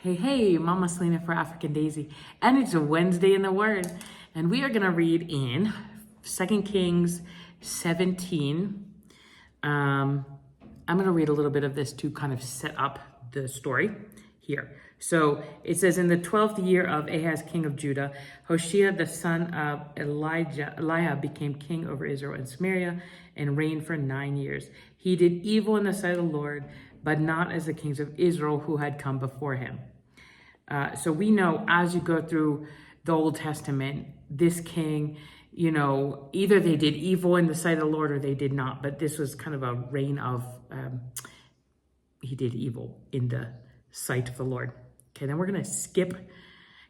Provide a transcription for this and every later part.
Hey, Mama Selena for African Daisy. And it's a Wednesday in the Word. And we are going to read in 2 Kings 17. I'm going to read a little bit of this to kind of set up the story here. So it says, in the 12th year of Ahaz, king of Judah, Hoshea, the son of Eliah, became king over Israel and Samaria and reigned for 9 years. He did evil in the sight of the Lord, but not as the kings of Israel who had come before him. So we know as you go through the Old Testament, this king, either they did evil in the sight of the Lord or they did not. But this was kind of a reign of, he did evil in the sight of the Lord. Okay, then we're going to skip,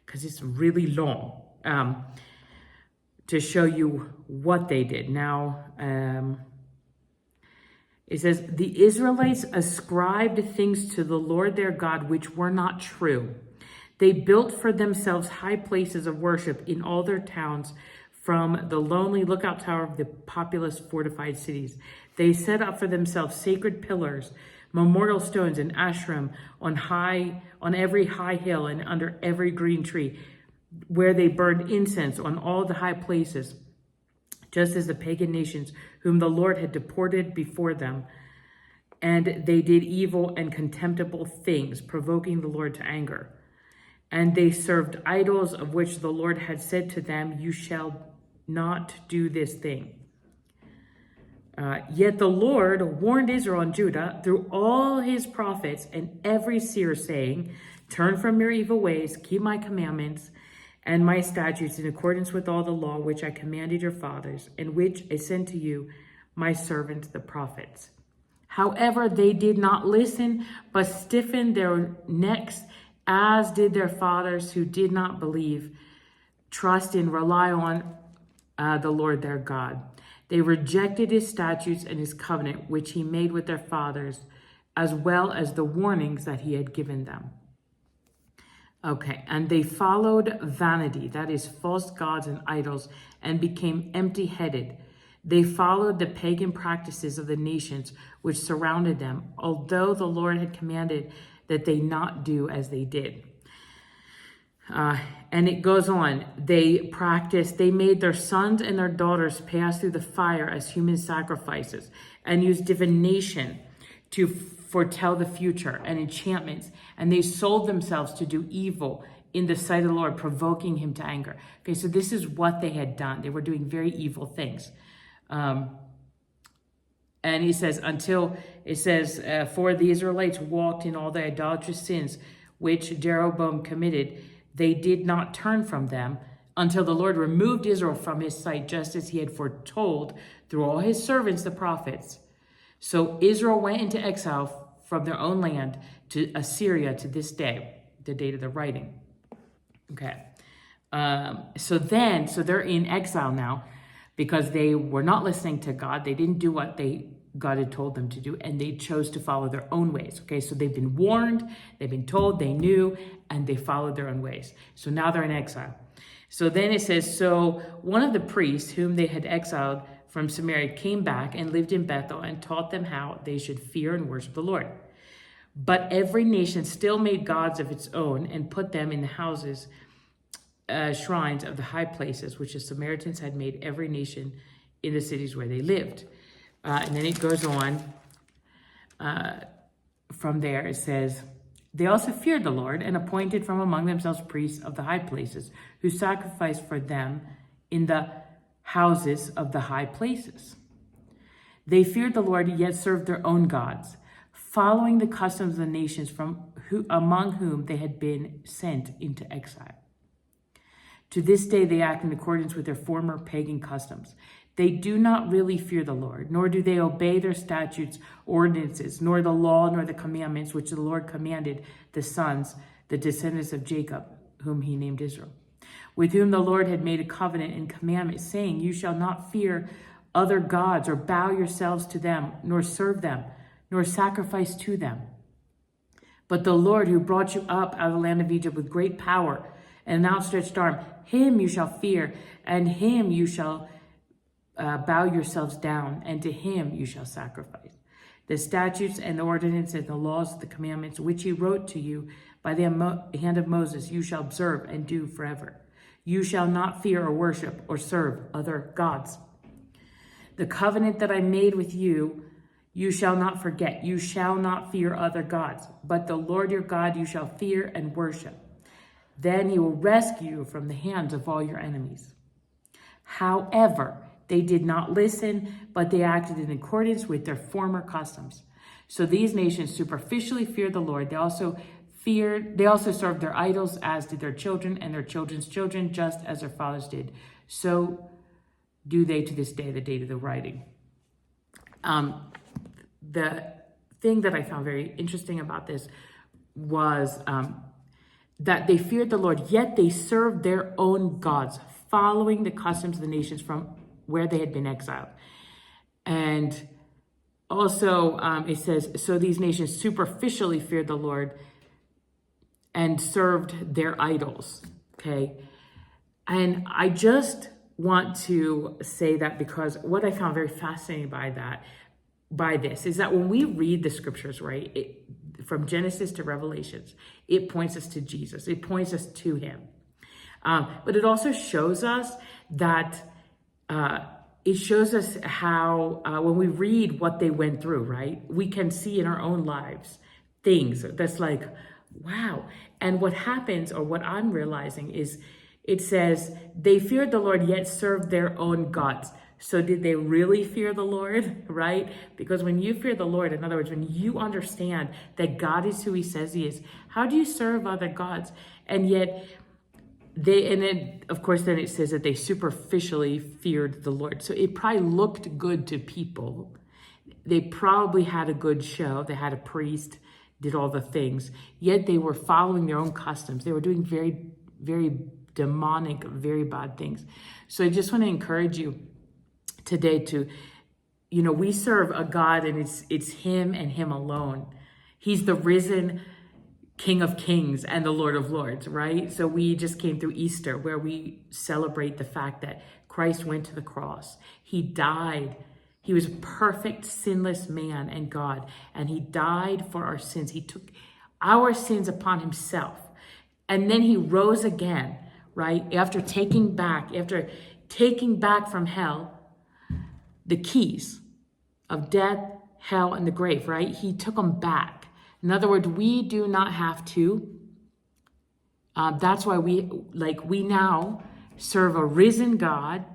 because it's really long, to show you what they did. Now, it says, the Israelites ascribed things to the Lord their God which were not true. They built for themselves high places of worship in all their towns, from the lonely lookout tower of the populous fortified cities. They set up for themselves sacred pillars, memorial stones, and Asherim on every high hill and under every green tree, where they burned incense on all the high places, just as the pagan nations whom the Lord had deported before them. And they did evil and contemptible things, provoking the Lord to anger. And they served idols, of which the Lord had said to them, you shall not do this thing. Yet the Lord warned Israel and Judah through all his prophets and every seer, saying, turn from your evil ways, keep my commandments and my statutes in accordance with all the law which I commanded your fathers, and which I sent to you, my servants, the prophets. However, they did not listen, but stiffened their necks, as did their fathers who did not believe, trust, and rely on the Lord their God. They rejected his statutes and his covenant, which he made with their fathers, as well as the warnings that he had given them. Okay, and they followed vanity, that is, false gods and idols, and became empty-headed. They followed the pagan practices of the nations which surrounded them, although the Lord had commanded that they not do as they did. And it goes on. They made their sons and their daughters pass through the fire as human sacrifices, and used divination to foretell the future, and enchantments. And they sold themselves to do evil in the sight of the Lord, provoking him to anger. Okay, so this is what they had done. They were doing very evil things. And he says, for the Israelites walked in all the idolatrous sins which Jeroboam committed, they did not turn from them until the Lord removed Israel from his sight, just as he had foretold through all his servants, the prophets. So Israel went into exile from their own land to Assyria to this day, the date of the writing. Okay. So they're in exile now because they were not listening to God. They didn't do what God had told them to do, and they chose to follow their own ways. Okay, so they've been warned, they've been told, they knew, and they followed their own ways. So now they're in exile. So then it says, so one of the priests whom they had exiled from Samaria came back and lived in Bethel and taught them how they should fear and worship the Lord. But every nation still made gods of its own and put them in the houses, shrines of the high places, which the Samaritans had made every nation in the cities where they lived. And then it goes on from there. It says, they also feared the Lord and appointed from among themselves priests of the high places, who sacrificed for them in the houses of the high places. They feared the Lord, yet served their own gods, following the customs of the nations among whom they had been sent into exile. To this day, they act in accordance with their former pagan customs. They do not really fear the Lord, nor do they obey their statutes, ordinances, nor the law, nor the commandments which the Lord commanded the sons, the descendants of Jacob, whom he named Israel, with whom the Lord had made a covenant and commandment, saying, you shall not fear other gods or bow yourselves to them, nor serve them, nor sacrifice to them. But the Lord, who brought you up out of the land of Egypt with great power and an outstretched arm, him you shall fear, and him you shall bow yourselves down, and to him you shall sacrifice. The statutes and the ordinances and the laws, the commandments, which he wrote to you by the hand of Moses, you shall observe and do forever. You shall not fear or worship or serve other gods. The covenant that I made with you, you shall not forget. You shall not fear other gods, but the Lord your God you shall fear and worship. Then he will rescue you from the hands of all your enemies. However, they did not listen, but they acted in accordance with their former customs. So these nations superficially feared the Lord. They also served their idols, as did their children and their children's children, just as their fathers did. So do they to this day, the date of the writing. The thing that I found very interesting about this was that they feared the Lord, yet they served their own gods, following the customs of the nations from where they had been exiled. And also it says, so these nations superficially feared the Lord and served their idols, okay? And I just want to say that because what I found very fascinating by this is that when we read the scriptures, right, from Genesis to Revelations, it points us to Jesus. It points us to him. But it also shows us that it shows us how when we read what they went through, right, we can see in our own lives things that's like, wow. And what happens, or what I'm realizing, is it says they feared the Lord yet served their own gods. So did they really fear the Lord, right? Because when you fear the Lord, in other words, when you understand that God is who he says he is, how do you serve other gods? And yet then of course, then it says that they superficially feared the Lord. So it probably looked good to people. They probably had a good show. They had a priest, did all the things, yet they were following their own customs. They were doing very, very demonic, very bad things. So I just want to encourage you today to, we serve a God, and it's him and him alone. He's the risen King of Kings and the Lord of Lords, right? So we just came through Easter, where we celebrate the fact that Christ went to the cross. He died. He was a perfect, sinless man and God, and he died for our sins. He took our sins upon himself, and then he rose again, right? After taking back from hell the keys of death, hell, and the grave, right? He took them back. In other words, we do not have to. That's why we now serve a risen God.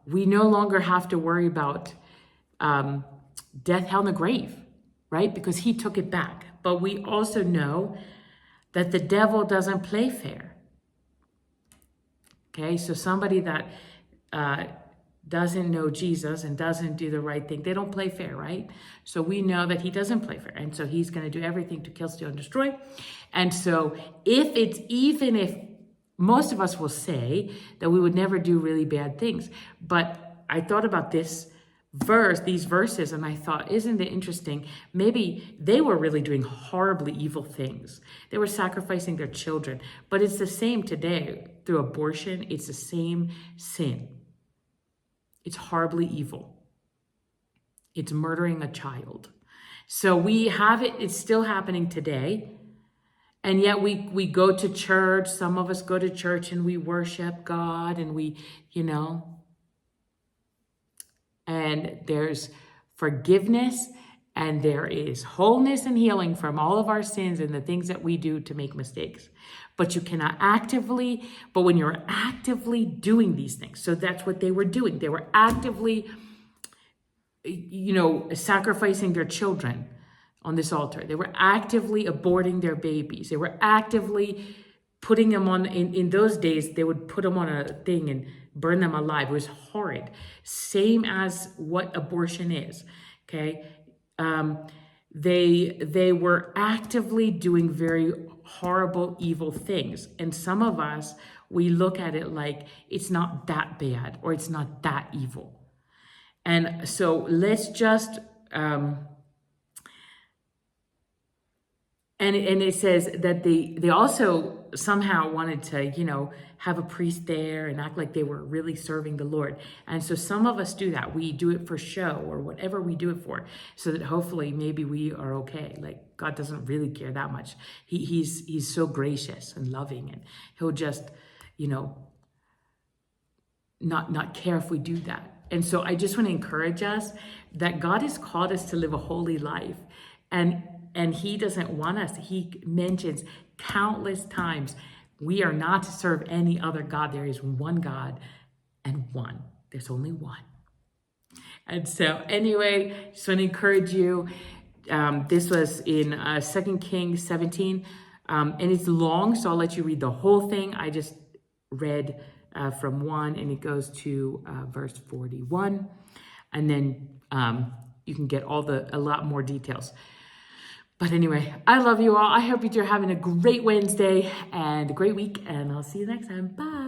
We no longer have to worry about death, hell, and the grave, right? Because he took it back. But we also know that the devil doesn't play fair. Okay, so somebody that doesn't know Jesus and doesn't do the right thing, they don't play fair, right? So we know that he doesn't play fair. And so he's going to do everything to kill, steal, and destroy. And so even if most of us will say that we would never do really bad things. But I thought about these verses, and I thought, isn't it interesting? Maybe they were really doing horribly evil things. They were sacrificing their children. But it's the same today through abortion. It's the same sin. It's horribly evil. It's murdering a child. So we have it. It's still happening today. And yet we go to church. Some of us go to church and we worship God, and and there's forgiveness, and there is wholeness and healing from all of our sins and the things that we do to make mistakes. But when you're actively doing these things, so that's what they were doing. They were actively, sacrificing their children on this altar. They were actively aborting their babies. They were actively putting them on, in those days, they would put them on a thing and burn them alive. It was horrid. Same as what abortion is, okay? They were actively doing very horrible, evil things. And some of us, we look at it like it's not that bad or it's not that evil. And so let's just And it says that they also somehow wanted to, have a priest there and act like they were really serving the Lord. And so some of us do that. We do it for show or whatever we do it for, so that hopefully maybe we are okay. Like God doesn't really care that much. He's so gracious and loving, and he'll just, not care if we do that. And so I just want to encourage us that God has called us to live a holy life. And he doesn't want us. He mentions countless times, we are not to serve any other God. There is one God and one. There's only one. And so anyway, just want to encourage you. This was in 2 Kings 17. And it's long, so I'll let you read the whole thing. I just read from 1, and it goes to verse 41. And then you can get a lot more details. But anyway, I love you all. I hope you're having a great Wednesday and a great week, and I'll see you next time. Bye.